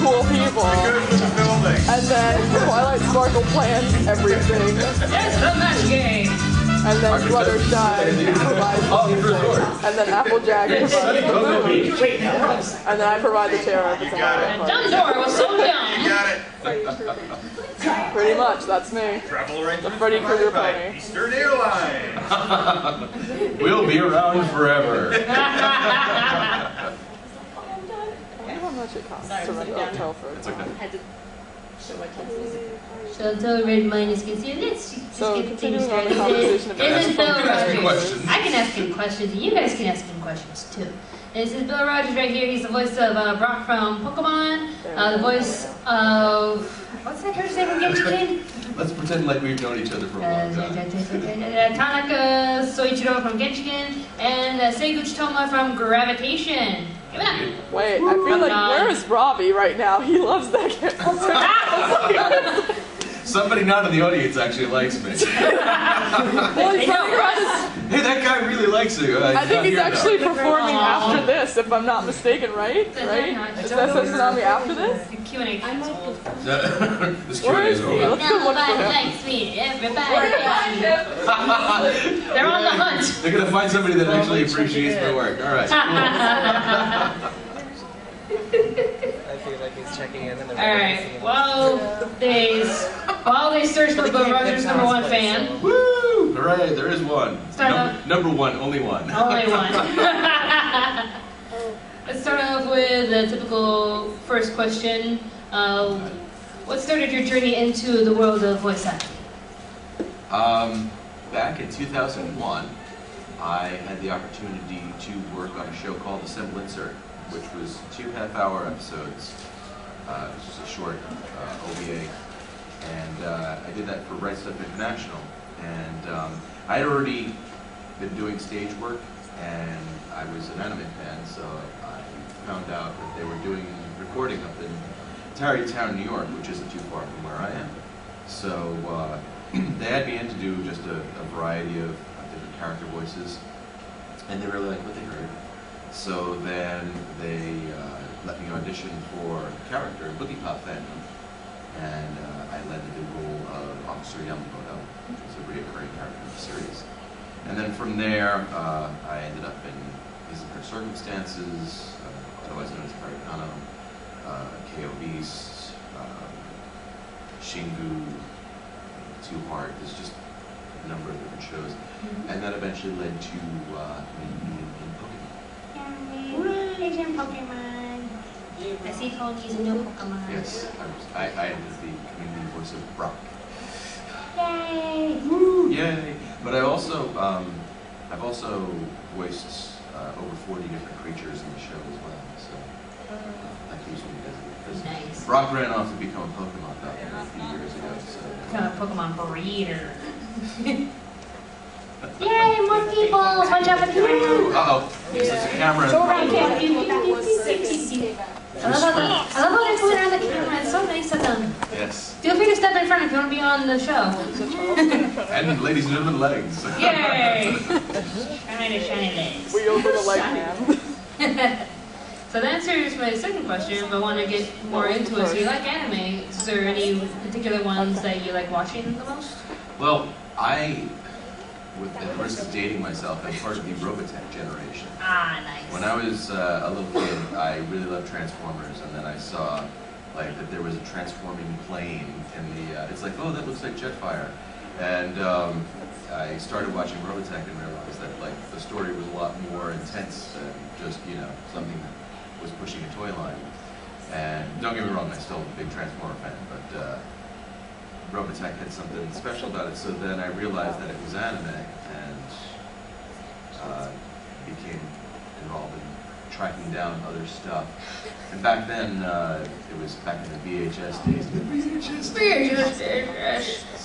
cool people. And then Twilight Sparkle plans everything. It's the match game. And then Fluttershy provides the music. And then Applejack provides the food. And then I provide the terror if it's a holiday party. Dumbledore was so dumb. You got it. Pretty much, that's me. Travel arrangements. The Freddy Krueger pony. Eastern Airlines. We'll be around forever. I wonder how much it costs to rent a hotel for a It's okay. So until Red Minus gets here, let's just So, get things continuing on the started. conversation This is Bill Ask Rogers. questions. I can ask him questions, and you guys can ask him questions too. This is Bill Rogers right here. He's the voice of Brock from Pokemon, the voice of, what's that character's name from Genshin? Let's pretend like we've known each other for a long time. Tanaka Soichiro from Genshin, and Seguchi Tohma from Gravitation. Give it up. Wait, I feel like, where is Robbie right now? He loves that character. Somebody not in the audience actually likes me. Well, he's running around his... Hey, that guy really likes you. I think he's actually performing after this, if I'm not mistaken, right? Right? Is that Tsunami after this? The Q&A canceled. This Where Q&A is is he? over. Let's go look for Nobody him. likes me, everybody. They're on the hunt. They're gonna find somebody that actually appreciates my work. All right. I feel like he's checking in and they're Alright, while they search for Bill Rogers' #1 fan. Woo! Hooray! There is one. Start off. Number one, only one. Only one. Let's start off with the typical first question. What started your journey into the world of voice acting? Back in 2001, I had the opportunity to work on a show called The Semblancer, which was 2 half-hour episodes. It was just a short OVA, and I did that for Right Stuff International. And I had already been doing stage work, and I was an anime fan, so I found out that they were doing recording up in Tarrytown, New York, which isn't too far from where I am. So they had me in to do just a variety of different character voices, and they really liked what they heard. So then they let me audition for a character, Boogie Pop Phantom, and I landed the role of Officer Yamamoto, which was a reoccurring character in the series. And then from there, I ended up in His and Her Circumstances, otherwise known as Karikano, KO Beast, Shingu, Two Heart. There's just a number of different shows. And that eventually led to me in Pokemon. Asian Pokemon. I see ponies and no Pokemon. Yes, I ended up the community voice of Brock. Yay! Woo! Yay! But I've also voiced over 40 different creatures in the show as well. So that keeps me busy. Nice. Brock ran off to become a Pokemon doctor a few years ago. So. Kind of Pokemon breeder. Yay, more people! Watch out for the camera! Uh-oh. There's a camera in front of me. I love how they're going around the camera. It's so nice of them. Yes. Feel free to step in front if you want to be on the show. And ladies and gentlemen, legs. Yay! Shiny legs. We open a leg cam. So that answers my second question, but I want to get more into it. So you like anime. Is there any particular ones that you like watching the most? Well, with the risk of dating myself, I'm part of the Robotech generation. Ah, nice. When I was a little kid, I really loved Transformers, and then I saw like that there was a transforming plane in the. It's like, oh, that looks like Jetfire, and I started watching Robotech and realized that like the story was a lot more intense than just something that was pushing a toy line. And don't get me wrong, I'm still a big Transformer fan, but Robotech had something special about it. So then I realized that it was anime, and became involved in tracking down other stuff. And back then, it was back in the VHS days.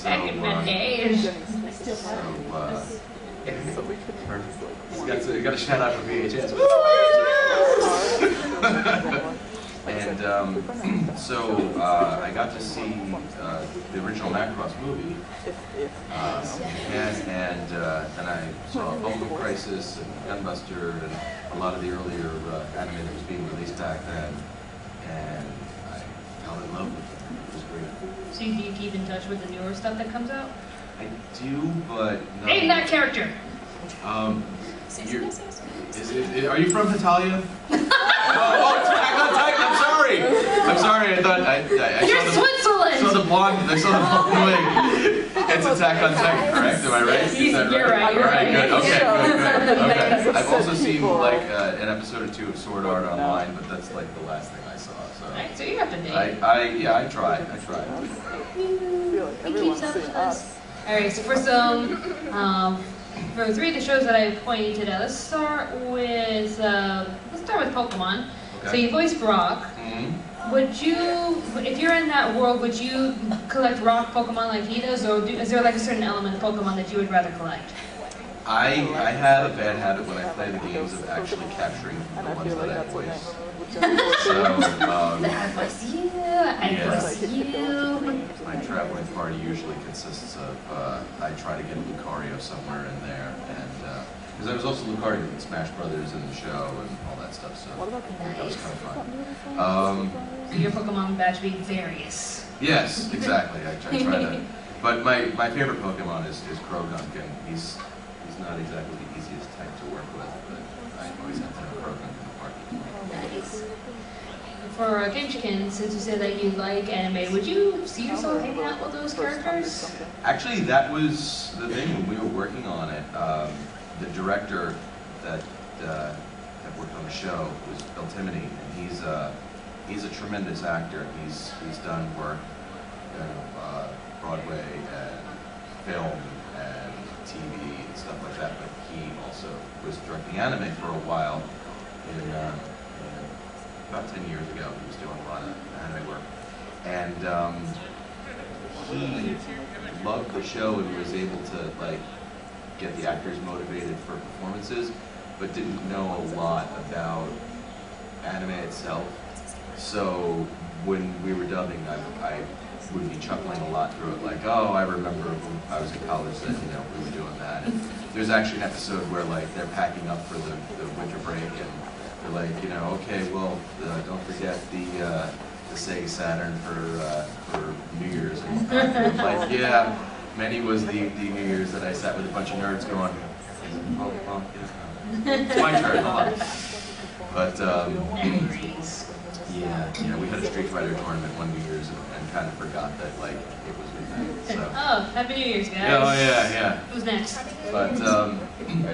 Back in the days. You got to shout out for VHS. And so I got to see the original Macross movie, and then I saw Bumble Crisis and Gunbuster and a lot of the earlier anime that was being released back then, and I love with it. It was great. So do you keep in touch with the newer stuff that comes out? I do, but no. Name that character! Are you from Italia? Oh, Attack on Titan, I'm sorry! I'm sorry, I thought I You're Switzerland! I saw the blonde wig. It's Attack on Titan, correct? Am I right? Is that You're right, you're right. Good. Okay, good. Okay. I've also seen like an episode or two of Sword Art Online, but that's like the last thing I saw. So, Alright, so you're up to date. I try. I feel like everyone's seeing us. Alright, so for some, for 3 of the shows that I pointed out, let's start with Pokemon. Okay. So you voiced Brock. Mm-hmm. Would you, if you're in that world, would you collect rock Pokemon like he does, or is there like a certain element of Pokemon that you would rather collect? I have a bad habit when I play the games of actually capturing the ones that I voice. So, I voice you, I voice you. My traveling party usually consists of, I try to get Lucario somewhere in there, and, because there was also Lucario in Smash Brothers in the show and all that stuff, so that was kind of fun. So your Pokemon badge being various. Yes, exactly, I try to, but my favorite Pokemon is Croagunk, and he's not exactly the easiest type to work with, but I always have to have Croagunk in the party. Nice. For Gameskin, since you said that you like anime, would you see yourself hanging out with those characters? Actually, that was the thing when we were working on it. The director that worked on the show was Bill Timoney, and he's a tremendous actor. He's done work, Broadway and film and TV and stuff like that. But he also was directing anime for a while. About 10 years ago, he was doing a lot of anime work, and he loved the show and was able to like get the actors motivated for performances, but didn't know a lot about anime itself. So when we were dubbing, I would be chuckling a lot through it, like, oh, I remember when I was in college that we were doing that. And there's actually an episode where like they're packing up for the winter break, and they're like, okay, well, don't forget the Sega Saturn for New Year's. And it's like, yeah, many was the New Year's that I sat with a bunch of nerds going, oh, yeah, it's my turn, hold on. But yeah, we had a Street Fighter tournament one New Year's and kind of forgot that like it was midnight. So. Oh, Happy New Year's, guys! Yeah. Who's next? But I mean,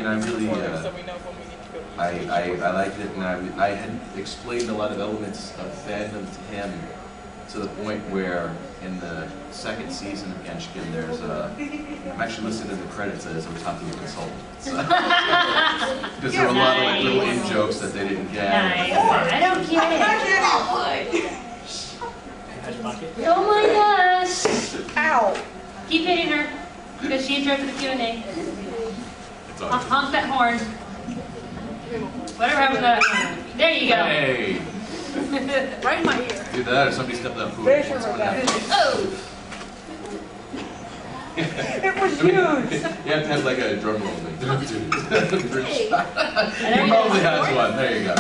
I really I liked it, and I had explained a lot of elements of fandom to him, to the point where in the second season of Genshin, there's I'm actually listed in the credits as a Otaku consultant. Because there were a lot of like little in-jokes that they didn't get. Nice. I don't get it. Oh my gosh! Ow! Keep hitting her, because she interrupted the Q&A. Honk that horn. Whatever happened to that horn. There you go. Hey! Right in my ear. Do that, or somebody stepped on food. Very sure about that. Oh! It was huge! You have to have like a drum roll thing. He And probably has one. There you go.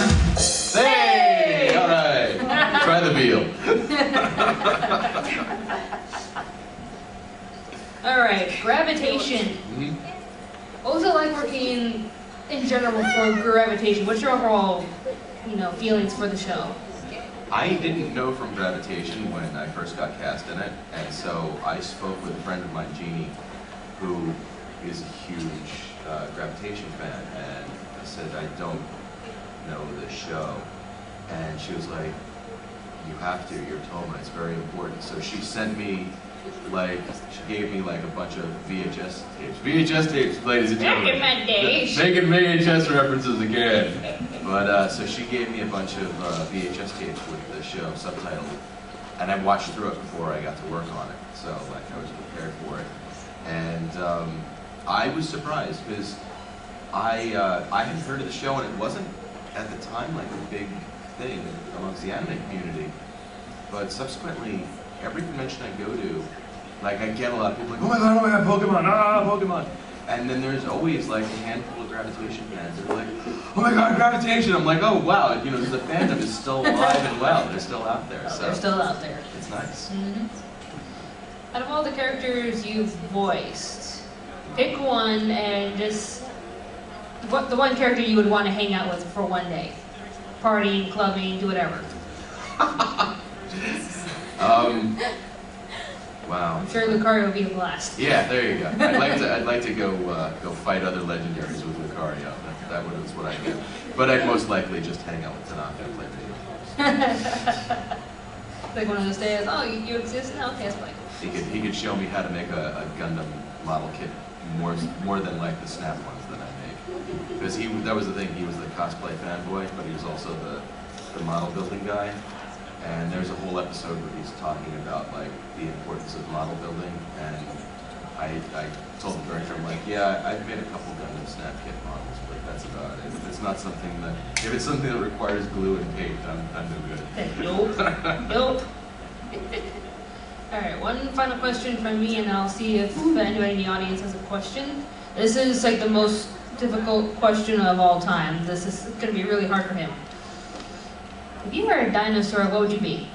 Hey! Alright. Try the veal. Alright, gravitation. Mm-hmm. What was it like working in general for gravitation? What's your overall, feelings for the show? I didn't know from Gravitation when I first got cast in it, and so I spoke with a friend of mine, Jeannie, who is a huge Gravitation fan, and I said, I don't know this show. And she was like, you have to, you're Tohma, it's very important. So she sent me, she gave me a bunch of VHS tapes. VHS tapes, ladies and gentlemen. Back in my day. Making VHS references again. But, so she gave me a bunch of VHS tapes with the show subtitled, and I watched through it before I got to work on it. So, I was prepared for it. And I was surprised, because I hadn't heard of the show, and it wasn't, at the time, a big thing amongst the anime community. But subsequently, every convention I go to, I get a lot of people like, oh my god, Pokemon, Pokemon. And then there's always like a handful of gravitation fans that are like, oh my god, gravitation! I'm like, oh wow, you know, the fandom is still alive and well. They're still out there. So They're still out there. it's nice. Mm-hmm. Out of all the characters you've voiced, pick one and just the one character you would want to hang out with for one day. Partying, clubbing, do whatever. Wow. I'm sure Lucario would be a blast. Yeah, there you go. I'd like to go fight other legendaries with Lucario. That was what I do. But I'd most likely just hang out with Tanaka and play video games. Like one of those days, oh, you exist now? Okay, let's play. He could show me how to make a Gundam model kit more than like the Snap ones that I make. Because that was the thing, he was the cosplay fanboy, but he was also the model building guy. And there's a whole episode where he's talking about like the importance of model building, and I told the director, I'm like, yeah, I've made a couple Gundam Snap kit models, but that's about it. If it's something that requires glue and paint, I'm no good. Nope. Nope. Alright, one final question from me, and then I'll see if anybody in the audience has a question. This is like the most difficult question of all time. This is going to be really hard for him. If you were a dinosaur, what would you be?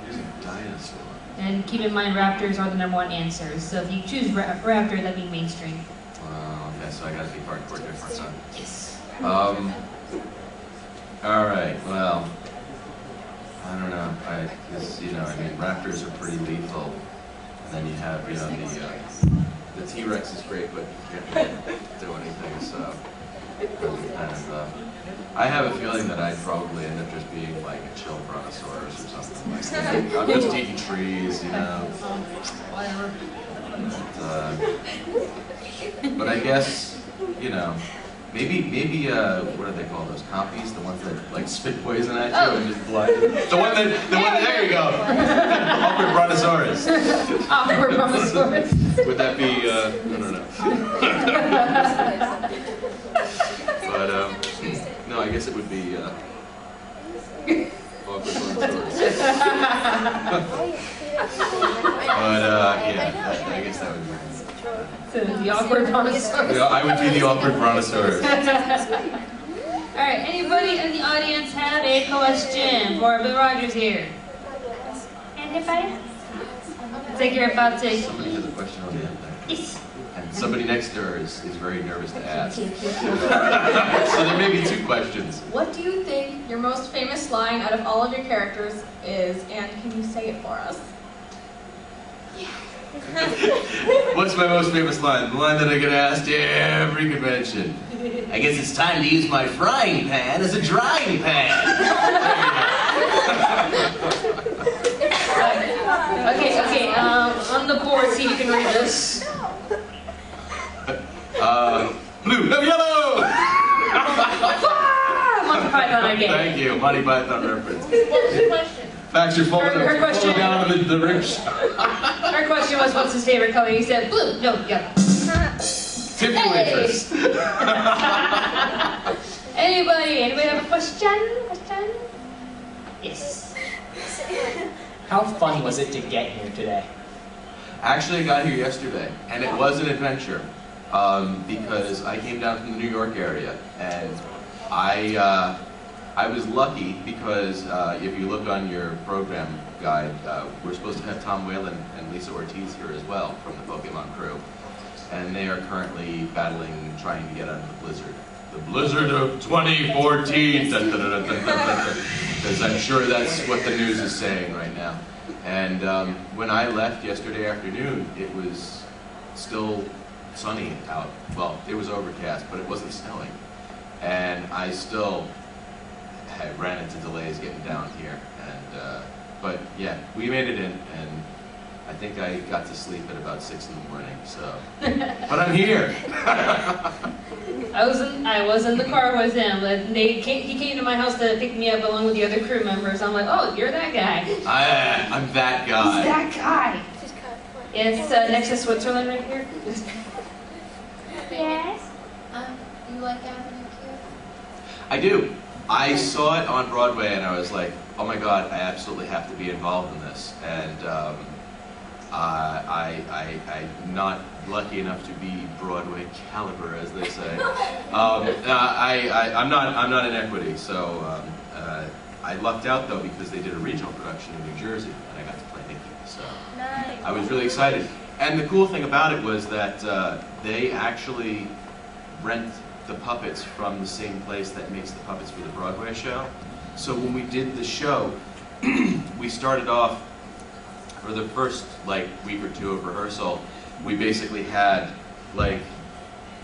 A dinosaur. And keep in mind, raptors are the #1 answers. So if you choose raptor, that'd be mainstream. Okay, so I gotta be hardcore different, huh? Yes. Alright, well, I don't know. Raptors are pretty lethal. And then you have, the T-Rex is great, but you can't really do anything, so kind of, I have a feeling that I'd probably end up just being like a chill brontosaurus or something like that. I'm just eating trees, Whatever. But I guess, maybe what do they call those? Compies? The ones that like spit poison at you and just blind you? There you go! Awkward brontosaurus. Awkward brontosaurus. Would that be, I don't know. But, no, I guess it would be, awkward brontosaurus. But, yeah, I guess that would be. So the awkward brontosaurus. Yeah, I would be the awkward brontosaurus. Alright, anybody in the audience have a question for Bill Rogers here? Anybody? Looks like you're about to... Somebody has a question on the end there. Yes. And somebody next to her is very nervous to ask. So there may be 2 questions. What do you think your most famous line out of all of your characters is, and can you say it for us? What's my most famous line? The line that I get asked every convention. I guess it's time to use my frying pan as a drying pan. Okay, on the board, see if you can read this. Blue, no, yellow! Monty Python again. Thank you, Monty Python reference. What was your question? Facts are Her question. down on the ribs. Her question was, what's his favorite color? He said, blue. No, yellow. Tippy waitress. Anybody have a question? Yes. How fun was it to get here today? Actually, I got here yesterday, and it was an adventure. Because I came down from the New York area, and I was lucky because if you look on your program guide, we're supposed to have Tom Whalen and Lisa Ortiz here as well from the Pokemon crew. And they are currently battling, trying to get out of the blizzard. The blizzard of 2014! Because I'm sure that's what the news is saying right now. And when I left yesterday afternoon, it was still sunny out. Well, it was overcast, but it wasn't snowing. And I still ran into delays getting down here. And but yeah, we made it in, and I think I got to sleep at about 6 in the morning. So, but I'm here. I was in the car with him. He came to my house to pick me up along with the other crew members. I'm like, oh, you're that guy. I'm that guy. He's that guy. It's next to Switzerland right here. Yes. You like Avenue Q? I do. I saw it on Broadway and I was like, oh my god, I absolutely have to be involved in this. And I'm not lucky enough to be Broadway caliber, as they say. I'm not in equity, so I lucked out though because they did a regional production in New Jersey, and I got to play Nikki. So Nice. I was really excited. And the cool thing about it was that they actually rent the puppets from the same place that makes the puppets for the Broadway show. So when we did the show, we started off, for the first like week or two of rehearsal, we basically had like,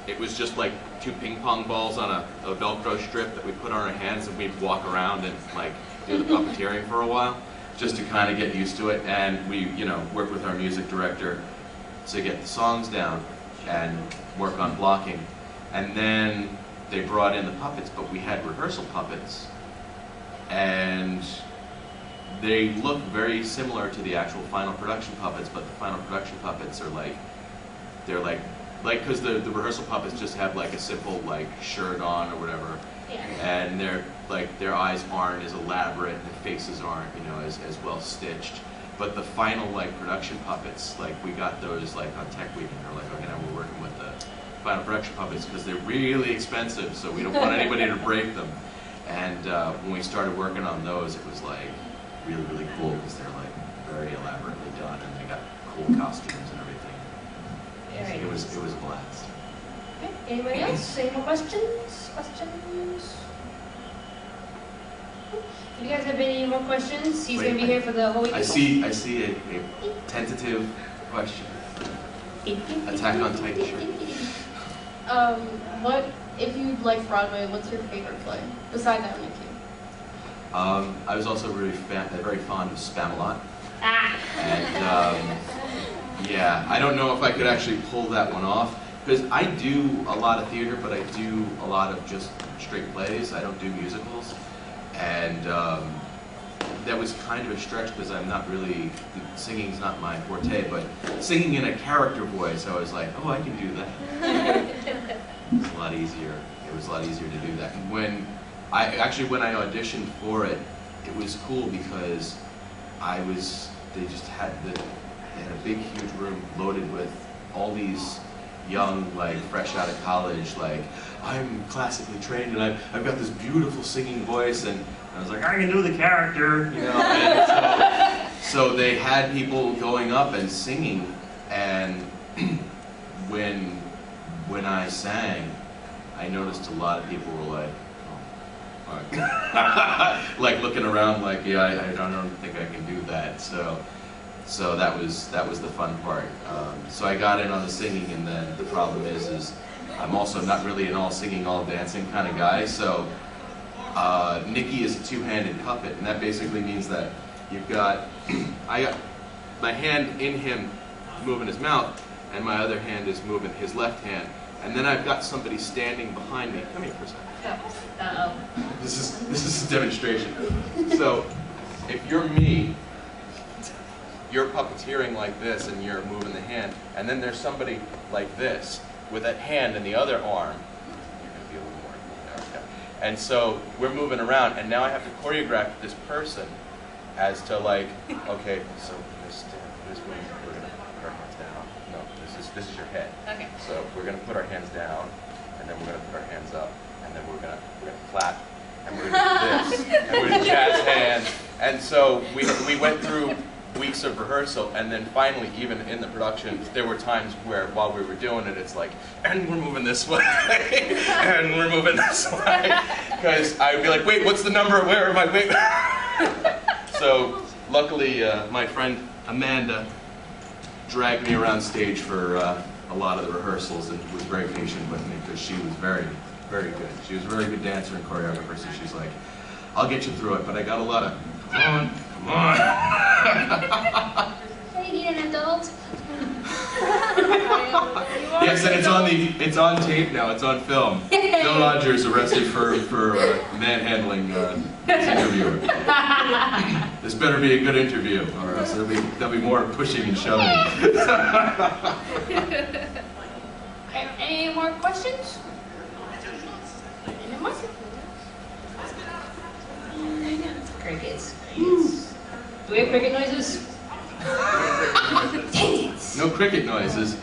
it was just like 2 ping pong balls on a Velcro strip that we put on our hands, and we'd walk around and like do the puppeteering for a while, just to kind of get used to it. And we, you know, work with our music director to get the songs down and work on blocking. And then they brought in the puppets, but we had rehearsal puppets, and they look very similar to the actual final production puppets, but the final production puppets are like, they're like, because the rehearsal puppets just have like a simple like shirt on or whatever, Yeah. and they're like, their eyes aren't as elaborate, and their faces aren't, you know, as well stitched. But the final like production puppets, like we got those like on Tech Week, and they're like, okay, now we're working with the final production puppets because they're really expensive, so we don't want anybody to break them. And when we started working on those, it was like really, really cool because they're like very elaborately done, and they got cool costumes and everything. Very It was a blast. Okay. Anybody else? Any more questions? Questions? If you guys have any more questions, he's going to be here for the whole week. I see a tentative question. Attack on Titan shirt. What, if you like Broadway, what's your favorite play besides that Nikki? I was also really very fond of Spamalot. Ah. And yeah, I don't know if I could actually pull that one off, because I do a lot of theater, but I do a lot of just straight plays. I don't do musicals. And that was kind of a stretch because I'm not really, singing's not my forte, but singing in a character voice, I was like, oh, I can do that. It was a lot easier. It was a lot easier to do that. And when I auditioned for it, it was cool because they just had a big, huge room loaded with all these young, like, fresh out of college, like, I'm classically trained and I've got this beautiful singing voice, and I was like, I can do the character, you know. And so they had people going up and singing, and when I sang, I noticed a lot of people were like, oh, like looking around like, yeah, I don't think I can do that. So that was the fun part. So I got in on the singing, and then the problem is I'm also not really an all singing, all dancing kind of guy. So Nikki is a two-handed puppet, and that basically means that you've got, I got my hand in him moving his mouth, and my other hand is moving his left hand, and then I've got somebody standing behind me. Come here for a second. Uh-oh. This is a demonstration. So if you're me, you're puppeteering like this, and you're moving the hand, and then there's somebody like this with that hand in the other arm. You're going to be a little more. Okay. And so we're moving around, and now I have to choreograph this person as to like, okay, so this way we're going to put our hands down. No, this is your head. Okay. So we're going to put our hands down, and then we're going to put our hands up, and then we're going to clap, and we're going to do this, and we're going to jazz hands. And so we went through weeks of rehearsal, and then finally, even in the production, there were times where while we were doing it, it's like, and we're moving this way, and we're moving this way, because I would be like, wait, what's the number? Where am I? Wait. So luckily, my friend Amanda dragged me around stage for a lot of the rehearsals, and was very patient with me because she was very, very good. She was a very good dancer and choreographer, so she's like, I'll get you through it, but I got a lot of, come on. Come on. I need an adult. Yes, and it's on tape now. It's on film. Bill Rogers arrested for manhandling his interviewer. This better be a good interview, or else there'll be more pushing and shoving. Any more questions? Any more? Crickets. Do we have cricket noises? No cricket noises.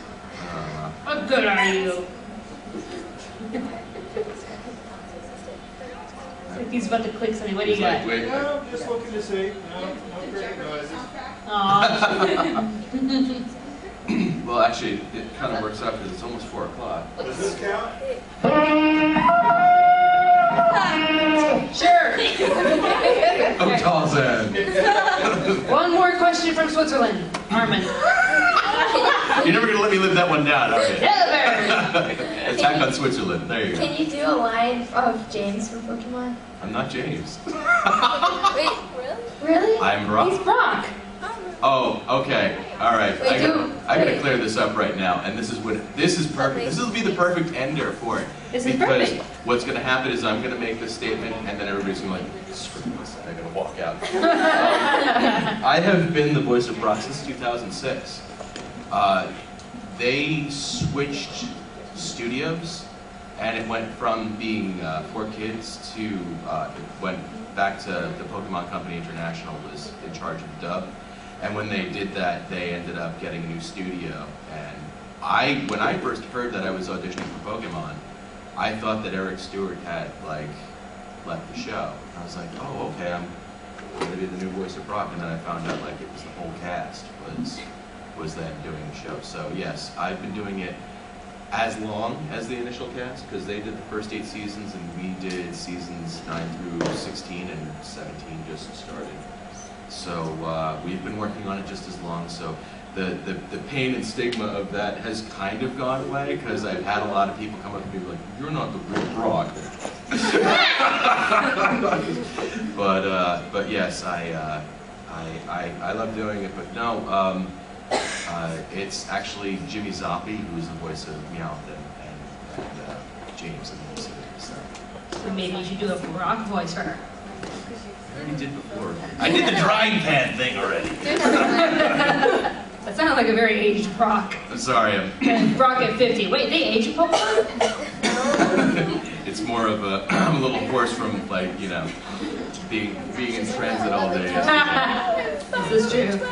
How good are you? He's about to click something. What do you got? Wait. No, just looking to see. No cricket noises. Aww. Well, actually, it kind of works out because it's almost 4 o'clock. Does this count? Sure. Oh, Tarzan. One more question from Switzerland. Armin. You're never going to let me live that one down, are you? Never. Attack on Switzerland. There you go. Can you do a line of James from Pokemon? I'm not James. Wait, really? I'm Brock. He's Brock. Oh, okay. All right. Wait, I gotta clear this up right now, and this is perfect. This will be the perfect ender for it. This is because perfect. what's gonna happen is I'm gonna make this statement, and then everybody's gonna be like, screw this, and they're gonna walk out. I have been the voice of Brock since 2006. They switched studios, and it went from being 4 kids to it went back to the Pokemon Company International was in charge of dub. And when they did that, they ended up getting a new studio. And when I first heard that I was auditioning for Pokemon, I thought that Eric Stewart had left the show. I was like, oh, okay, I'm gonna be the new voice of Brock. And then I found out it was the whole cast was then doing the show. So yes, I've been doing it as long as the initial cast because they did the first 8 seasons and we did seasons 9 through 16 and 17 just started. So we've been working on it just as long, so the pain and stigma of that has kind of gone away because I've had a lot of people come up to me like, you're not the real Brock. But yes, I love doing it, but no, it's actually Jimmy Zoppi who's the voice of Meowth and James in the voice of it. So maybe you should do a Brock voice for her. I already did before. I did the drying pan thing already. That sounded like a very aged Brock. I'm sorry. Brock at 50. Wait, they age Pokemon? It's more of I'm a little hoarse from being in transit all day. This is true.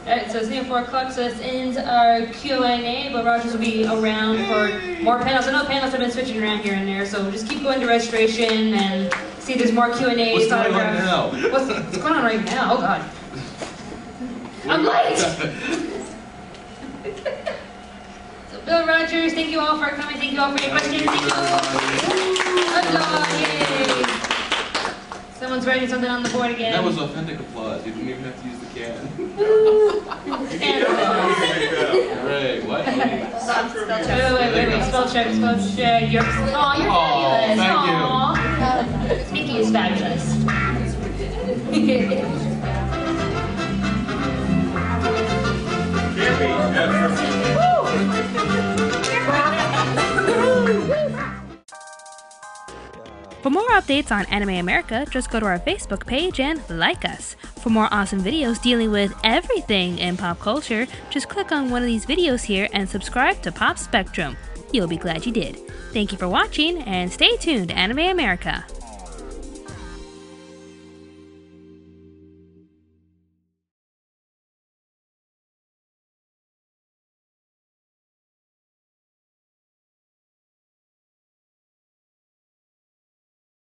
Alright, so it's near 4 o'clock, so this ends our Q&A, but Rogers will be around for more panels. I know panels have been switching around here and there, so just keep going to registration and see if there's more Q&As. What's going on now? What's going on right now? Oh god. I'm late! So Bill Rogers, thank you all for coming, thank you all for your questions, thank you! Applause, yay! Someone's writing something on the board again. That was authentic applause. You didn't even have to use the can. Hooray, what? Wait, spell check. You're fabulous. Thank you. Mickey is fabulous. For more updates on Anime America, just go to our Facebook page and like us. For more awesome videos dealing with everything in pop culture, just click on one of these videos here and subscribe to Pop Spectrum. You'll be glad you did. Thank you for watching and stay tuned to Anime America.